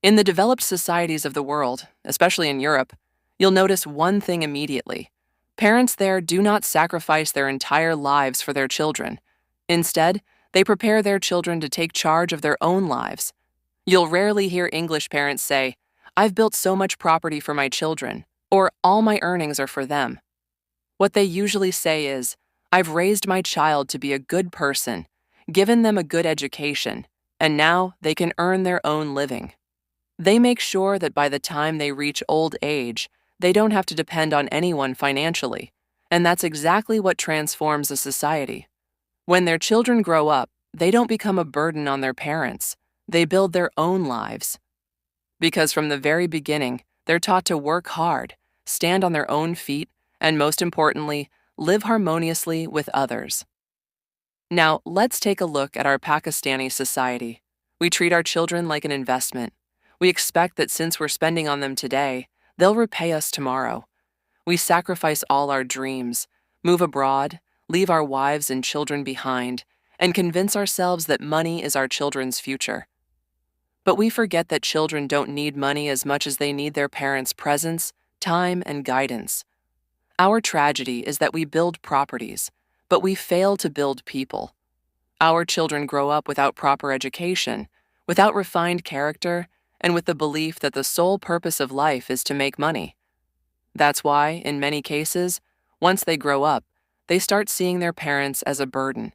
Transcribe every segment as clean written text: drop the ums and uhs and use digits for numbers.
In the developed societies of the world, especially in Europe, you'll notice one thing immediately. Parents there do not sacrifice their entire lives for their children. Instead, they prepare their children to take charge of their own lives. You'll rarely hear English parents say, "I've built so much property for my children," or "all my earnings are for them." What they usually say is, "I've raised my child to be a good person, given them a good education, and now they can earn their own living." They make sure that by the time they reach old age, they don't have to depend on anyone financially, and that's exactly what transforms a society. When their children grow up, they don't become a burden on their parents. They build their own lives. Because from the very beginning, they're taught to work hard, stand on their own feet, and most importantly, live harmoniously with others. Now, let's take a look at our Pakistani society. We treat our children like an investment. We expect that since we're spending on them today, they'll repay us tomorrow. We sacrifice all our dreams, move abroad, leave our wives and children behind, and convince ourselves that money is our children's future. But we forget that children don't need money as much as they need their parents' presence, time, and guidance. Our tragedy is that we build properties, but we fail to build people. Our children grow up without proper education, without refined character, and with the belief that the sole purpose of life is to make money. That's why, in many cases, once they grow up, they start seeing their parents as a burden,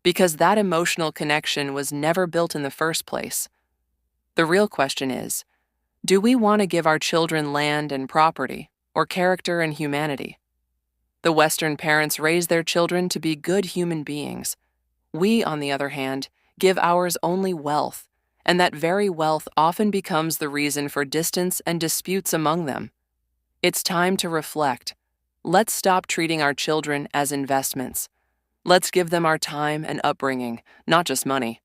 because that emotional connection was never built in the first place. The real question is, do we want to give our children land and property, or character and humanity? The Western parents raise their children to be good human beings. We, on the other hand, give ours only wealth, and that very wealth often becomes the reason for distance and disputes among them. It's time to reflect. Let's stop treating our children as investments. Let's give them our time and upbringing, not just money.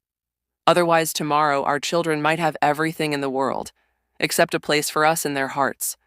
Otherwise, tomorrow our children might have everything in the world, except a place for us in their hearts.